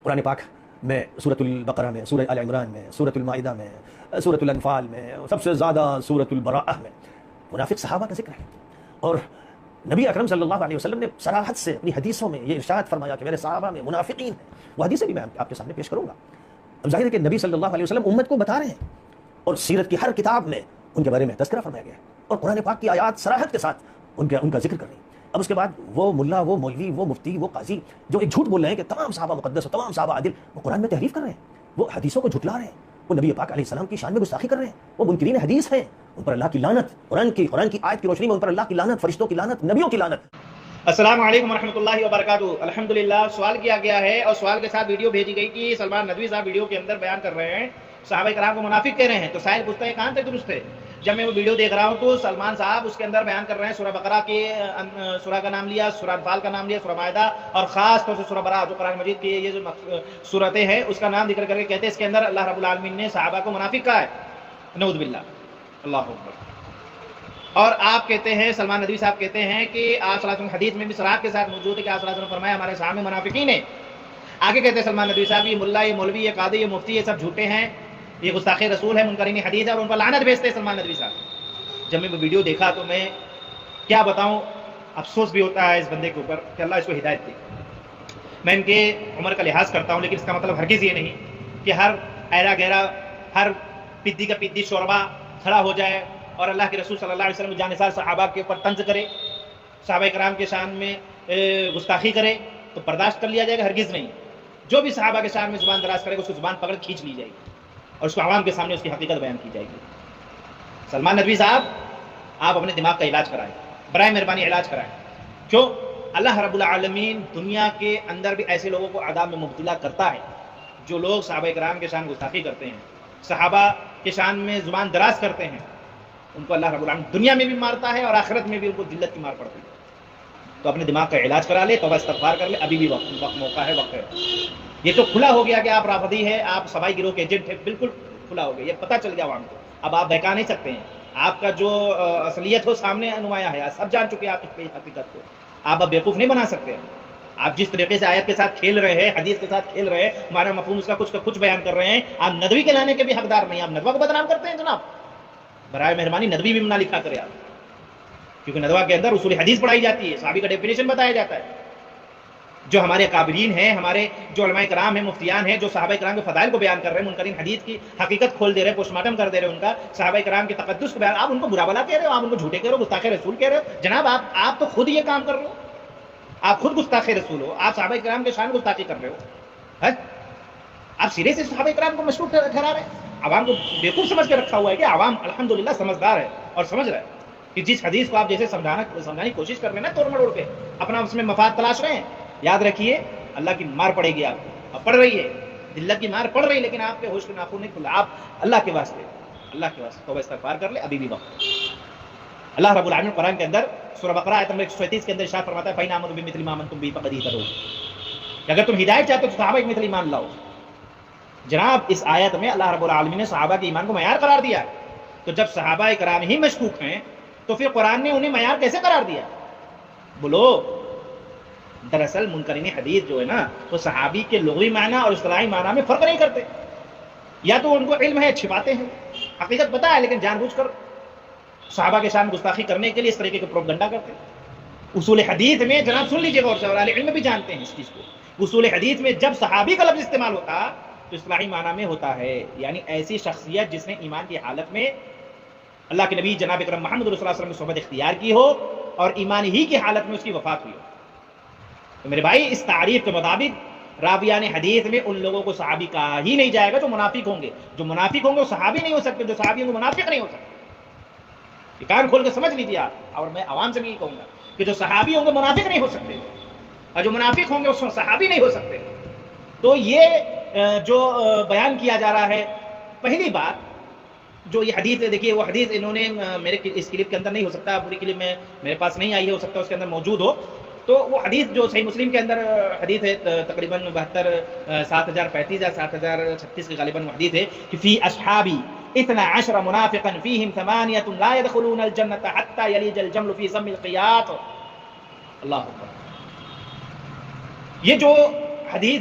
قرآن پاک میں سورۃ البقرہ میں، سورۃ آل عمران میں، سورۃ المائدہ میں، سورۃ الانفال میں، سب سے زیادہ سورۃ البراءہ میں منافق صحابہ کا ذکر ہے. اور نبی اکرم صلی اللہ علیہ وسلم نے صراحت سے اپنی حدیثوں میں یہ ارشاد فرمایا کہ میرے صحابہ میں منافقین ہیں. وہ حدیثیں بھی میں آپ کے سامنے پیش کروں گا. اب ظاہر ہے کہ نبی صلی اللہ علیہ وسلم امت کو بتا رہے ہیں اور سیرت کی ہر کتاب میں ان کے بارے میں تذکرہ فرمایا گیا ہے اور قرآن پاک کی آیات صراحت کے ساتھ ان کا ذکر کر رہی ہیں. اب اس کے بعد وہ ملا، وہ مولوی، وہ مفتی، وہ قاضی جو ایک جھوٹ بول رہے ہیں کہ تمام صحابہ مقدس اور تمام صحابہ عادل، وہ قرآن میں تحریف کر رہے ہیں، وہ حدیثوں کو جھٹلا رہے ہیں، وہ نبی پاک علیہ السلام کی شان میں گستاخی کر رہے ہیں، وہ منکرین حدیث ہیں، ان پر اللہ کی لعنت، قرآن کی آیت کی روشنی میں ان پر اللہ کی لعنت، فرشتوں کی لعنت، نبیوں کی لعنت. السلام علیکم ورحمۃ اللہ وبرکاتہ. الحمدللہ سوال کیا گیا ہے اور سوال کے ساتھ ویڈیو بھیجی گئی کہ سلمان ندوی صاحب ویڈیو کے اندر بیان کر رہے ہیں صحابہ کرام کو منافق کہہ رہے ہیں. تو سائل پوچھتا ہے کہاں تک درست ہے؟ جب میں وہ ویڈیو دیکھ رہا ہوں تو سلمان صاحب اس کے اندر بیان کر رہے ہیں سورہ بقرہ کے سورہ کا نام لیا، سورہ انفال کا نام لیا، سورہ مائدہ اور خاص طور سے سورہ براءہ جو قرآن مجید کی یہ جو صورتیں ہیں اس کا نام ذکر کر کے کہتے ہیں اس کے اندر اللہ رب العالمین نے صحابہ کو منافق کہا ہے. نعوذ باللہ. اللہ اکبر. اور آپ کہتے ہیں، سلمان ندوی صاحب کہتے ہیں کہ آپ صلی اللہ علیہ وسلم حدیث میں بھی صراحت کے ساتھ موجود ہے کہ آپ صلی اللہ علیہ وسلم فرمایا ہمارے صحابہ منافقین ہیں. آگے کہتے ہیں سلمان ندوی صاحب یہ ملا، یہ مولوی، یہ قاضی، یہ مفتی، یہ سب جھوٹے ہیں، یہ گستاخ رسول ہے، منکرین حدیث ہے اور ان پر لعنت بھیجتے ہیں سلمان ندوی صاحب. جب میں وہ ویڈیو دیکھا تو میں کیا بتاؤں، افسوس بھی ہوتا ہے اس بندے کے اوپر کہ اللہ اس کو ہدایت دے. میں ان کے عمر کا لحاظ کرتا ہوں لیکن اس کا مطلب ہرگز یہ نہیں کہ ہر ایرا گہرا، ہر پدی کا پدی شوربا کھڑا ہو جائے اور اللہ کے رسول صلی اللہ علیہ وسلم جانثار صحابہ کے اوپر طنز کرے، صحابہ کرام کے شان میں گستاخی کرے تو برداشت کر لیا جائے گا. ہرگز نہیں. جو بھی صحابہ کے شان میں زبان دراز کرے گا اس کو زبان پکڑ کھینچ لی جائے گی اور اس کو عوام کے سامنے اس کی حقیقت بیان کی جائے گی. سلمان ندوی صاحب آپ اپنے دماغ کا علاج کرائیں، برائے مہربانی علاج کرائیں. کیوں؟ اللہ رب العالمین دنیا کے اندر بھی ایسے لوگوں کو عذاب میں مبتلا کرتا ہے جو لوگ صحابہ کرام کے شان گستاخی کرتے ہیں، صحابہ کے شان میں زبان دراز کرتے ہیں. ان کو اللہ رب العالمین دنیا میں بھی مارتا ہے اور آخرت میں بھی ان کو ذلت کی مار پڑتی ہے. تو اپنے دماغ کا علاج کرا لے، توبہ استغفار کر لے، ابھی بھی وقت موقع ہے، وقت ہے. یہ تو کھلا ہو گیا کہ آپ رافضی ہے، آپ سبائی گروہ کے ایجنٹ ہے، بالکل کھلا ہو گیا، یہ پتہ چل گیا عوام کو. اب آپ بہکا نہیں سکتے ہیں، آپ کا جو اصلیت ہو سامنے نمایاں ہے، سب جان چکے ہیں آپ کی حقیقت کو. آپ اب بیوقوف نہیں بنا سکتے. آپ جس طریقے سے آیت کے ساتھ کھیل رہے ہیں، حدیث کے ساتھ کھیل رہے ہیں، ہمارا مفہوم اس کا کچھ بیان کر رہے ہیں، آپ ندوی کے لانے کے بھی حقدار نہیں. آپ ندوہ کو بدنام کرتے ہیں جناب. برائے مہربانی ندوی بھی نہ لکھا کرے آپ، کیونکہ ندوہ کے اندر اصول حدیث پڑھائی جاتی ہے، صحابی کا ڈیفینیشن بتایا جاتا ہے. جو ہمارے کابرین ہیں، ہمارے جو علماء کرام ہیں، مفتیان ہیں، جو صحابہ کرام کے فضائل کو بیان کر رہے ہیں، منکرین حدیث کی حقیقت کھول دے رہے ہیں، پوسٹ مارٹم کر دے رہے ہیں ان کا، صحابہ کرام کے تقدس کو بیان، آپ ان کو برا بلا کہہ رہے ہو، آپ ان کو جھوٹے کہہ رہے ہو، گستاخ رسول کہہ رہے ہو. جناب آپ تو خود یہ کام کر رہے ہو، آپ خود گستاخ رسول ہو، آپ صحابہ کرام کے شان گستاخی کر رہے ہو. آپ سرے سے صحابہ کرام کو مشکوک ٹھہرا رہے ہیں. عوام کو بیوقوف سمجھ کے رکھا ہوا ہے کہ عوام الحمدللہ سمجھدار ہے اور سمجھ رہا ہے کہ جس حدیث کو آپ جیسے سمجھانے کی کوشش کر رہے ہیں نا، توڑ مڑوڑ کے اپنا اس میں مفاد تلاش رہے ہیں، یاد رکھیے اللہ کی مار پڑے گی آپ کو. اب پڑ رہی ہے، ذلت کی مار پڑ رہی ہے، لیکن آپ کے ہوش کے ناخن نہیں کھلا. آپ اللہ کے واسطے توبہ استغفار کر لے، ابھی بھی وقت. اللہ رب العالمین قرآن کے اندر سورہ بقرہ آیت نمبر 137 کے اندر ارشاد فرماتا ہے فَإِنْ آمَنُوا بِمِثْلِ مَا آمَنْتُمْ بِهِ فَقَدْ اهْتَدَوْا. کہ اگر تم ہدایت چاہتے ہو تو صحابہ کے مثل ایمان لاؤ. جناب اس آیت میں اللہ رب العالمین نے صحابہ کے ایمان کو معیار قرار دیا. تو جب صحابہ کرام ہی مشکوک ہیں تو پھر قرآن نے انہیں معیار کیسے قرار دیا؟ بولو. دراصل منکرین حدیث جو ہے نا وہ صحابی کے لغوی معنی اور اصطلاحی معنی میں فرق نہیں کرتے. یا تو ان کو علم ہے، چھپاتے ہیں، حقیقت پتہ ہے لیکن جان بوجھ کر صحابہ کے شان گستاخی کرنے کے لیے اس طریقے کے پروپیگنڈا کرتے ہیں. اصول حدیث میں جناب سن لیجیے غور سے، اور اہل علم بھی جانتے ہیں اس چیز کو، اصول حدیث میں جب صحابی کا لفظ استعمال ہوتا تو اصطلاحی معنی میں ہوتا ہے یعنی ایسی شخصیت جس نے ایمان کی حالت میں اللہ کے نبی جناب اکرم محمد رسول اللہ علیہ وسلم کی صحبت اختیار کی ہو اور ایمان ہی کی حالت میں اس کی وفات ہوئی ہو. تو میرے بھائی اس تعریف کے مطابق راویان حدیث میں ان لوگوں کو صحابی کہا ہی نہیں جائے گا جو منافق ہوں گے. جو منافق ہوں گے وہ صحابی نہیں ہو سکتے، جو صحابی ہوں گے منافق نہیں ہو سکتے. یہ کان کھول کے سمجھ لیجیے آپ. اور میں عوام سے بھی یہ کہوں گا کہ جو صحابی ہوں گے منافق نہیں ہو سکتے اور جو منافق ہوں گے اس میں صحابی نہیں ہو سکتے. تو یہ جو بیان کیا جا رہا ہے، پہلی بات جو یہ حدیث ہے، دیکھیے وہ حدیث انہوں نے میرے اس کلپ کے اندر نہیں ہو سکتا، پوری کلپ میں میرے پاس نہیں آئی ہے، ہو سکتا ہے اس کے اندر موجود ہو. تو وہ حدیث جو صحیح مسلم کے اندر حدیث ہے تقریباً 7035 یا 7036 کی غالباً حدیث ہے کہ فی اصحابی 12 منافقا فیہم 8 لا يدخلون الجنة حتى یلیج الجمل فی سم القیاط. اللہ اکبر. یہ جو حدیث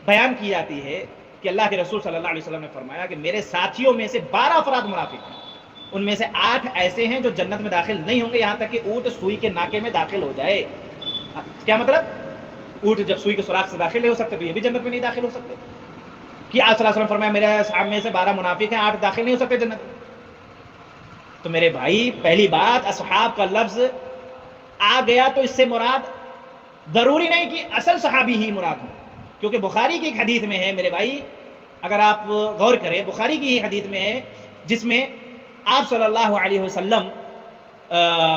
بیان کی جاتی ہے کہ اللہ کے رسول صلی اللہ علیہ وسلم نے فرمایا کہ میرے ساتھیوں میں سے 12 افراد منافق ہیں، ان میں سے 8 ایسے ہیں جو جنت میں داخل نہیں ہوں گے یہاں تک کہ اونٹ سوئی کے ناکے میں داخل ہو جائے۔ کیا مطلب؟ اونٹ جب سوئی کے سوراخ سے داخل نہیں ہو سکتے تو یہ بھی جنت میں نہیں داخل ہو سکتے۔ کہ آپ صلی اللہ علیہ وسلم فرمایا میرے اصحاب میں سے 12 منافق ہیں، 8 داخل نہیں ہو سکتے جنت میں۔ تو میرے بھائی پہلی بات، اصحاب کا لفظ آ گیا تو اس سے مراد ضروری نہیں کہ اصل صحابی ہی مراد ہو، کیونکہ بخاری کی ایک حدیث میں ہے میرے بھائی، اگر آپ غور کریں بخاری کی حدیث میں ہے جس میں آپ صلی اللہ علیہ وسلم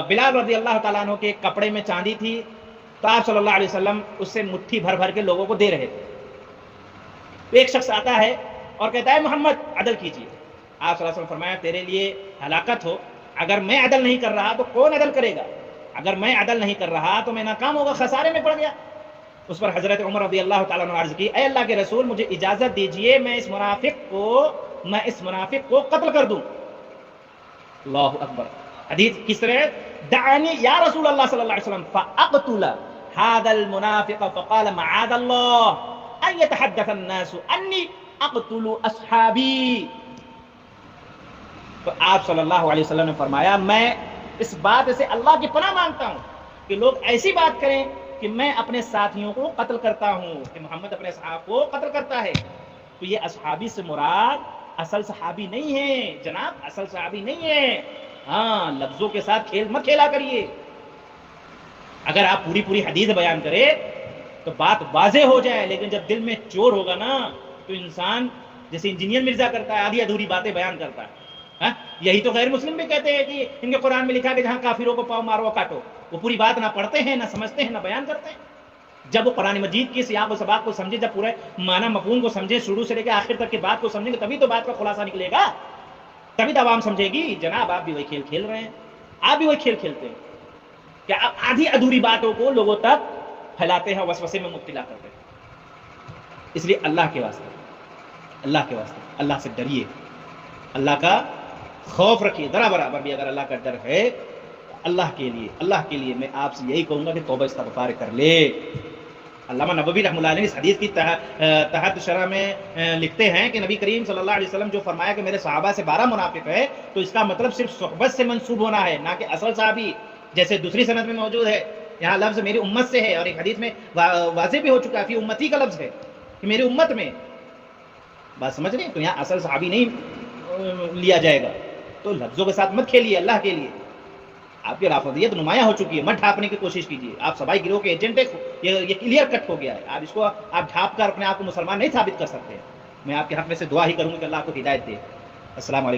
بلال رضی اللہ تعالیٰ عنہ کے کپڑے میں چاندی تھی تو آپ صلی اللہ علیہ وسلم اس سے مٹھی بھر بھر کے لوگوں کو دے رہے تھے۔ ایک شخص آتا ہے اور کہتا ہے محمد عدل کیجیے۔ آپ صلی اللہ علیہ وسلم فرمایا تیرے لیے ہلاکت ہو، اگر میں عدل نہیں کر رہا تو کون عدل کرے گا؟ اگر میں عدل نہیں کر رہا تو میں ناکام ہوگا، خسارے میں پڑ گیا۔ اس پر حضرت عمر رضی اللہ تعالیٰ عنہ عرض کی، اے اللہ کے رسول مجھے اجازت دیجئے میں اس منافق کو قتل کر دوں۔ اللہ اکبر۔ حدیث کس طرح ہے؟ دعانی یا رسول اللہ صلی اللہ علیہ وسلم فاقتل هذا المنافق فقال معاذ الله ان يتحدث الناس انی اقتل اصحابی۔ تو آپ صلی اللہ علیہ وسلم نے فرمایا میں اس بات سے اللہ کی پناہ مانگتا ہوں کہ لوگ ایسی بات کریں کہ میں اپنے ساتھیوں کو قتل کرتا ہوں، کہ محمد اپنے اصحاب کو قتل کرتا ہے۔ تو یہ اصحابی سے مراد اصل صحابی نہیں ہے جناب، اصل صحابی نہیں ہے۔ ہاں، لفظوں کے ساتھ کھیل مت کھیلا کریے۔ اگر آپ پوری پوری حدیث بیان کرے تو بات واضح ہو جائے، لیکن جب دل میں چور ہوگا نا تو انسان جیسے انجینئر مرزا کرتا ہے، آدھی ادھوری باتیں بیان کرتا ہے۔ ہاں، یہی تو غیر مسلم بھی کہتے ہیں کہ ان کے قرآن میں لکھا کہ جہاں کافروں کو پاؤ مارو کاٹو۔ وہ پوری بات نہ پڑھتے ہیں، نہ سمجھتے ہیں، نہ بیان کرتے ہیں۔ جب وہ قرآن مجید کی سیاق و سباق کو سمجھے، جب پورے معنی مفہوم کو سمجھے، شروع سے لے کے آخر تک کی بات کو سمجھیں گے، تبھی تو بات کا خلاصہ نکلے گا، تبھی تو عوام سمجھے گی جناب آپ بھی وہی کھیل کھیل رہے ہیں، آپ بھی وہی کھیل کھیلتے ہیں کہ آپ آدھی ادھوری باتوں کو لوگوں تک پھیلاتے ہیں، وسوسے میں مبتلا کرتے ہیں۔ اس لیے اللہ کے واسطے اللہ سے ڈریے، اللہ کا خوف رکھیے، ذرا برابر بھی اگر اللہ کا ڈر ہے اللہ کے لیے میں آپ سے یہی کہوں گا کہ توبہ استغفار کر لے۔ علامہ نبوی رحمۃ اللہ علیہ اس حدیث کی تحت شرح میں لکھتے ہیں کہ نبی کریم صلی اللہ علیہ وسلم جو فرمایا کہ میرے صحابہ سے 12 منافق ہے، تو اس کا مطلب صرف صحبت سے منسوب ہونا ہے، نہ کہ اصل صحابی، جیسے دوسری سند میں موجود ہے۔ یہاں لفظ میری امت سے ہے، اور ایک حدیث میں واضح بھی ہو چکا ہے فی امتی کا لفظ ہے کہ میری امت میں، بات سمجھ رہے ہیں؟ تو یہاں اصل صحابی نہیں لیا جائے گا۔ تو لفظوں کے ساتھ مت کھیلیے، اللہ کے لیے آپ کی رافضیت نمایاں ہو چکی ہے، مت ڈھانپنے کی کوشش کیجیے۔ آپ سبائی گروہ کے ایجنٹ ہیں، یہ کلیئر کٹ ہو گیا ہے، آپ اس کو آپ ڈھانپ کر اپنے آپ کو مسلمان نہیں ثابت کر سکتے۔ میں آپ کے حق میں سے دعا ہی کروں گا کہ اللہ آپ کو ہدایت دے۔ السلام علیکم۔